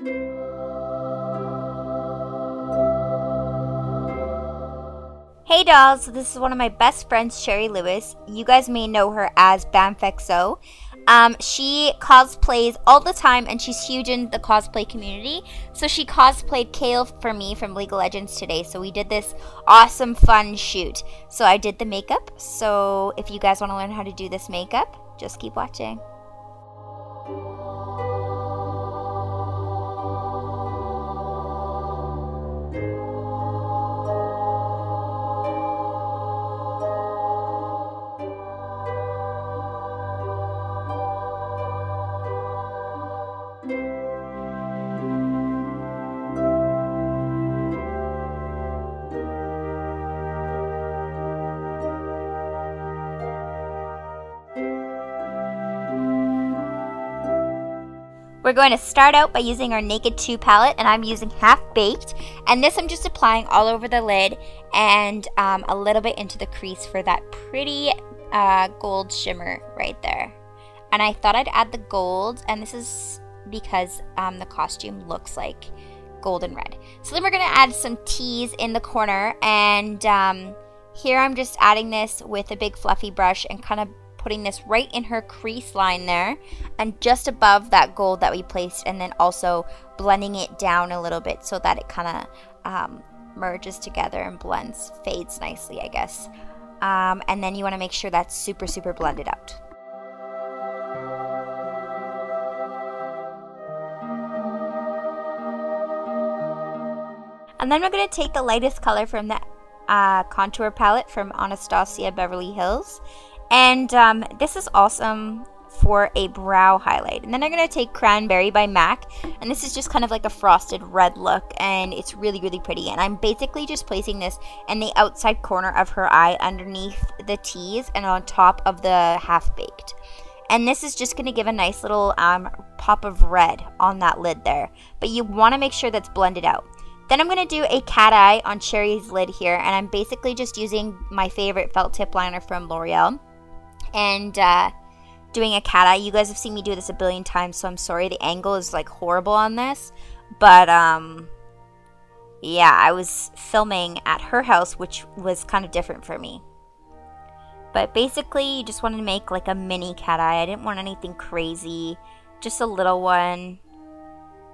Hey dolls, so this is one of my best friends, Sherry Lewis. You guys may know her as Bamfxo. She cosplays all the time and she's huge in the cosplay community. So she cosplayed Kayle for me from League of Legends today. So we did this awesome fun shoot. So I did the makeup. So if you guys want to learn how to do this makeup, just keep watching. We're going to start out by using our Naked 2 palette, and I'm using Half Baked. And this I'm just applying all over the lid and a little bit into the crease for that pretty gold shimmer right there. And I thought I'd add the gold, and this is because the costume looks like gold and red. So then we're going to add some teas in the corner, and here I'm just adding this with a big fluffy brush and kind of putting this right in her crease line there and just above that gold that we placed, and then also blending it down a little bit so that it kind of merges together and fades nicely, I guess. And then you want to make sure that's super blended out. And then we're going to take the lightest color from the contour palette from Anastasia Beverly Hills. And this is awesome for a brow highlight. And then I'm going to take Cranberry by MAC. And this is just kind of like a frosted red look. And it's really pretty. And I'm basically just placing this in the outside corner of her eye underneath the teas and on top of the Half Baked. And this is just going to give a nice little pop of red on that lid there. But you want to make sure that's blended out. Then I'm going to do a cat eye on Sherry's lid here. And I'm basically just using my favorite felt tip liner from L'Oreal. And doing a cat eye. You guys have seen me do this a billion times, so I'm sorry the angle is like horrible on this, but yeah, I was filming at her house, which was kind of different for me. But basically you just wanted to make like a mini cat eye. I didn't want anything crazy, just a little one,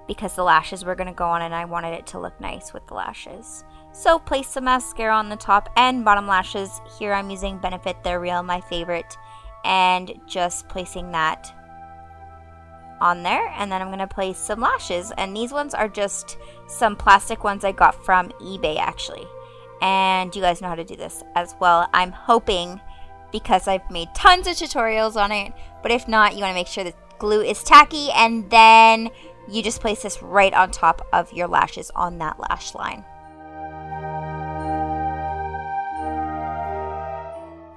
because the lashes were going to go on and I wanted it to look nice with the lashes. So place some mascara on the top and bottom lashes. Here I'm using Benefit They're Real, my favorite, and just placing that on there. And then I'm going to place some lashes, and these ones are just some plastic ones I got from eBay actually. And you guys know how to do this as well, I'm hoping, because I've made tons of tutorials on it. But if not, you want to make sure the glue is tacky, and then you just place this right on top of your lashes on that lash line.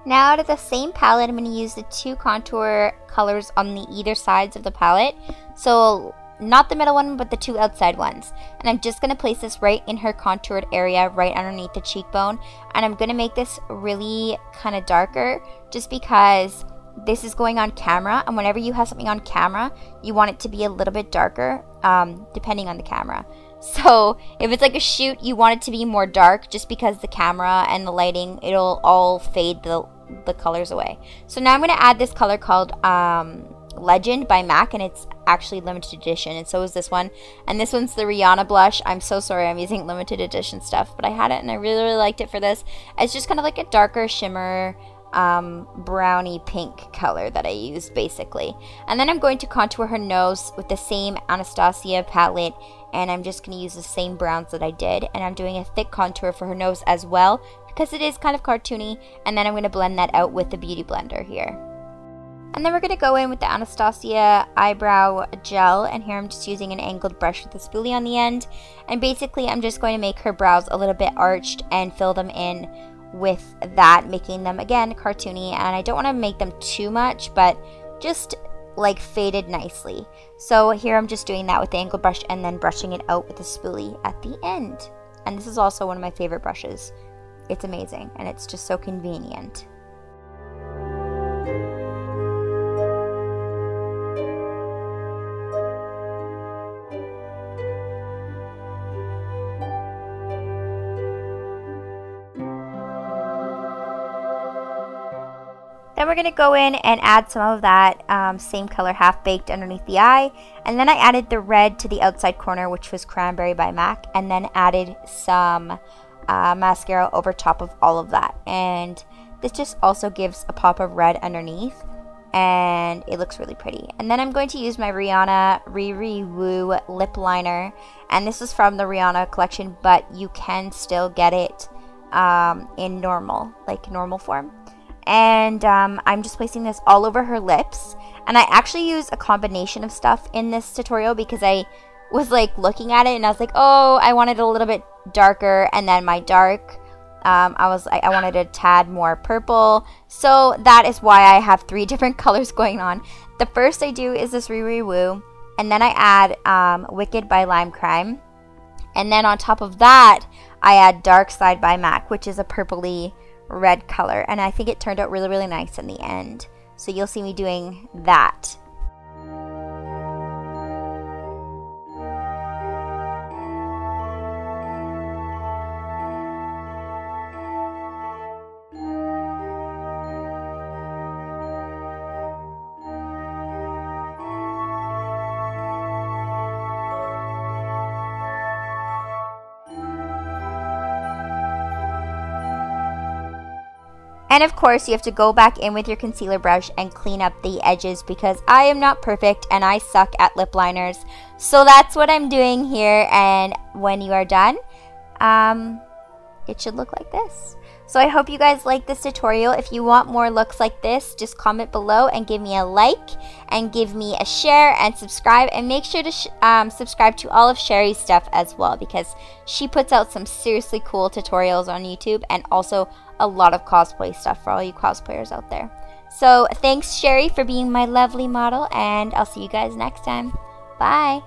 Now out of the same palette, I'm going to use the two contour colors on the either sides of the palette. So not the middle one, but the two outside ones. And I'm just going to place this right in her contoured area, right underneath the cheekbone. And I'm going to make this really kind of darker, just because this is going on camera. And whenever you have something on camera, you want it to be a little bit darker, depending on the camera. So if it's like a shoot, you want it to be more dark, just because the camera and the lighting, it'll all fade the colors away. So now I'm going to add this color called Legend by MAC, and it's actually limited edition, and so is this one. And this one's the Rihanna blush. I'm so sorry I'm using limited edition stuff, but I had it and I really liked it for this. It's just kind of like a darker shimmer brownie pink color that I used basically. And then I'm going to contour her nose with the same Anastasia palette, and I'm just going to use the same browns that I did, and I'm doing a thick contour for her nose as well, because it is kind of cartoony. And then I'm going to blend that out with the Beauty Blender here. And then we're going to go in with the Anastasia eyebrow gel, and here I'm just using an angled brush with a spoolie on the end. And basically I'm just going to make her brows a little bit arched and fill them in with that, making them again cartoony. And I don't want to make them too much, but just like faded nicely. So here I'm just doing that with the angled brush and then brushing it out with the spoolie at the end. And this is also one of my favorite brushes. It's amazing and it's just so convenient. Then we're going to go in and add some of that same color half baked underneath the eye. And then I added the red to the outside corner, which was Cranberry by MAC. And then added some mascara over top of all of that. And this just also gives a pop of red underneath. And it looks really pretty. And then I'm going to use my Rihanna Riri Woo lip liner. And this is from the Rihanna collection, but you can still get it in normal form. And I'm just placing this all over her lips. And I actually use a combination of stuff in this tutorial because I was like looking at it and I was like, oh, I wanted it a little bit darker. And then my dark, I wanted a tad more purple. So that is why I have 3 different colors going on. The first I do is this Riri Woo. And then I add Wicked by Lime Crime. And then on top of that, I add Dark Side by MAC, which is a purpley red color. And I think it turned out really, really nice in the end. So you'll see me doing that. And of course, you have to go back in with your concealer brush and clean up the edges because I am not perfect and I suck at lip liners. So that's what I'm doing here, and when you are done, it should look like this. So I hope you guys like this tutorial. If you want more looks like this, just comment below and give me a like and give me a share and subscribe. And make sure to subscribe to all of Sherry's stuff as well because she puts out some seriously cool tutorials on YouTube and also a lot of cosplay stuff for all you cosplayers out there. So thanks, Sherry, for being my lovely model, and I'll see you guys next time. Bye!